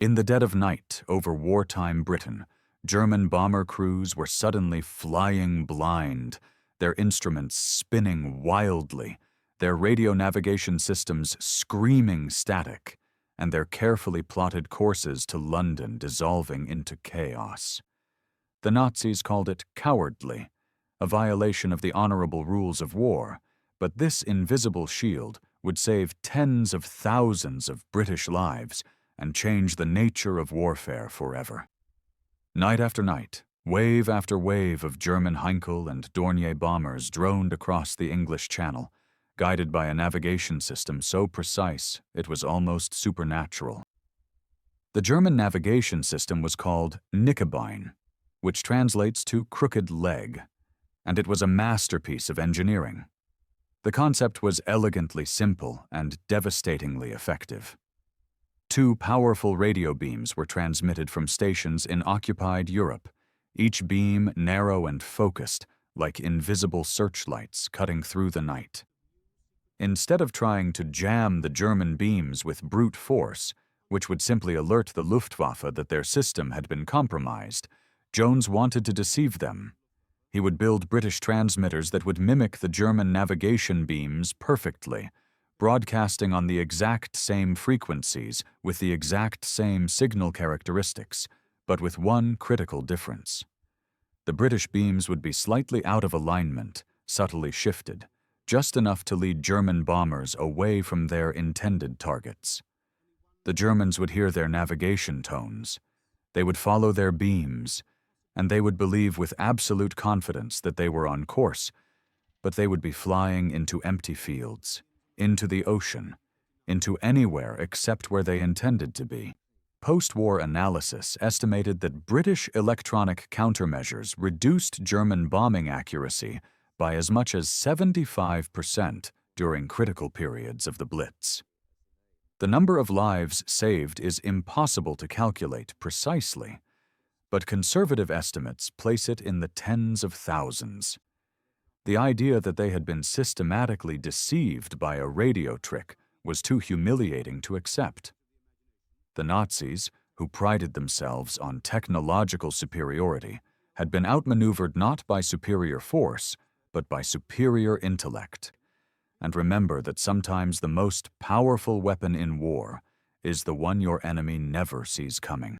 In the dead of night over wartime Britain, German bomber crews were suddenly flying blind, their instruments spinning wildly, their radio navigation systems screaming static, and their carefully plotted courses to London dissolving into chaos. The Nazis called it cowardly, a violation of the honorable rules of war, but this invisible shield would save tens of thousands of British lives and change the nature of warfare forever. Night after night, wave after wave of German Heinkel and Dornier bombers droned across the English Channel, guided by a navigation system so precise it was almost supernatural. The German navigation system was called Knickebein, which translates to crooked leg, and it was a masterpiece of engineering. The concept was elegantly simple and devastatingly effective. Two powerful radio beams were transmitted from stations in occupied Europe, each beam narrow and focused, like invisible searchlights cutting through the night. Instead of trying to jam the German beams with brute force, which would simply alert the Luftwaffe that their system had been compromised, Jones wanted to deceive them. He would build British transmitters that would mimic the German navigation beams perfectly, broadcasting on the exact same frequencies with the exact same signal characteristics, but with one critical difference. The British beams would be slightly out of alignment, subtly shifted, just enough to lead German bombers away from their intended targets. The Germans would hear their navigation tones. They would follow their beams, and they would believe with absolute confidence that they were on course, but they would be flying into empty fields, into the ocean, into anywhere except where they intended to be. Post-war analysis estimated that British electronic countermeasures reduced German bombing accuracy by as much as 75% during critical periods of the Blitz. The number of lives saved is impossible to calculate precisely, but conservative estimates place it in the tens of thousands. The idea that they had been systematically deceived by a radio trick was too humiliating to accept. The Nazis, who prided themselves on technological superiority, had been outmaneuvered not by superior force, but by superior intellect. And remember that sometimes the most powerful weapon in war is the one your enemy never sees coming.